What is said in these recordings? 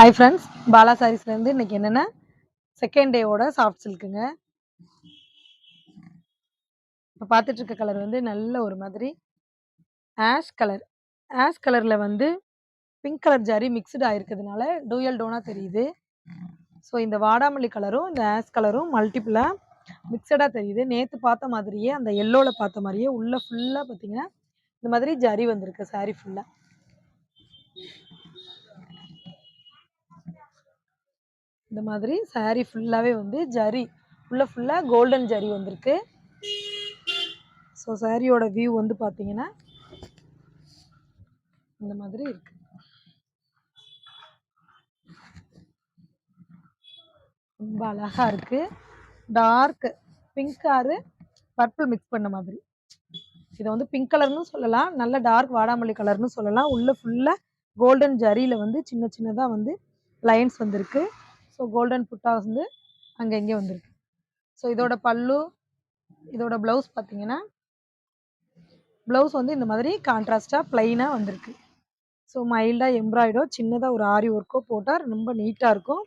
Hi friends, Bala சாரீஸ்லேருந்து இன்னைக்கு என்னென்னா second டேவோட soft சில்க்குங்க. இப்போ பார்த்துட்டு இருக்க கலர் வந்து நல்ல ஒரு மாதிரி ஆஷ் கலர். ஆஷ் கலரில் வந்து பிங்க் கலர் ஜரி மிக்ஸ்டு ஆயிருக்கிறதுனால டூயல் டோனா தெரியுது. ஸோ இந்த வாடாமல்லி கலரும் இந்த ஆஷ் கலரும் மல்டிப்புளாக மிக்சடாக தெரியுது. நேற்று பார்த்த மாதிரியே அந்த எல்லோவில் பார்த்த மாதிரியே உள்ள ஃபுல்லாக பார்த்தீங்கன்னா இந்த மாதிரி ஜரி வந்திருக்கு சாரீ ஃபுல்லாக. இந்த மாதிரி சாரீ ஃபுல்லாகவே வந்து ஜரி உள்ள ஃபுல்லாக கோல்டன் ஜரி வந்திருக்கு. ஸோ சாரியோட வியூ வந்து பார்த்தீங்கன்னா இந்த மாதிரி இருக்கு. ரொம்ப அழகா இருக்கு. டார்க் பிங்க் ஆறு பர்பிள் மிக்ஸ் பண்ண மாதிரி. இதை வந்து பிங்க் கலர்னு சொல்லலாம், நல்ல டார்க் வாடாமல்லி கலர்னு சொல்லலாம். உள்ள ஃபுல்லாக கோல்டன் ஜரியில் வந்து சின்ன சின்னதாக வந்து லைன்ஸ் வந்திருக்கு. ஸோ கோல்டன் புட்டா வந்து அங்கே இங்கே வந்திருக்கு. ஸோ இதோட பல்லு, இதோட ப்ளவுஸ் பார்த்தீங்கன்னா ப்ளவுஸ் வந்து இந்த மாதிரி கான்ட்ராஸ்டாக ப்ளைனாக வந்திருக்கு. ஸோ மைல்டாக எம்ப்ராய்டோ சின்னதாக ஒரு ஆரி ஒர்க்கோ போட்டால் ரொம்ப நீட்டாக இருக்கும்.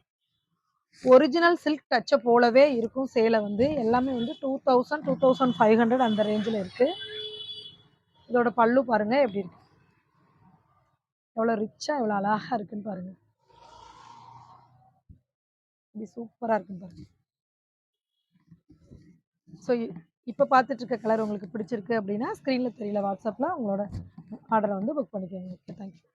ஒரிஜினல் சில்க் டச்சை போலவே இருக்கும். சேலை வந்து எல்லாமே வந்து 2000 2500 அந்த ரேஞ்சில் இருக்குது. இதோட பல்லு பாருங்கள் எப்படி இருக்கு, எவ்வளோ ரிச்சாக எவ்வளோ அழகாக இருக்குன்னு பாருங்கள். இப்படி சூப்பராக இருக்குன்னு பாருங்கள். ஸோ இப்போ பார்த்துட்டு இருக்க கலர் உங்களுக்கு பிடிச்சிருக்கு அப்படின்னா ஸ்க்ரீனில் தெரியல வாட்ஸ்அப்பில் உங்களோட ஆர்டரை வந்து புக் பண்ணிக்கோங்க. Okay, thank you.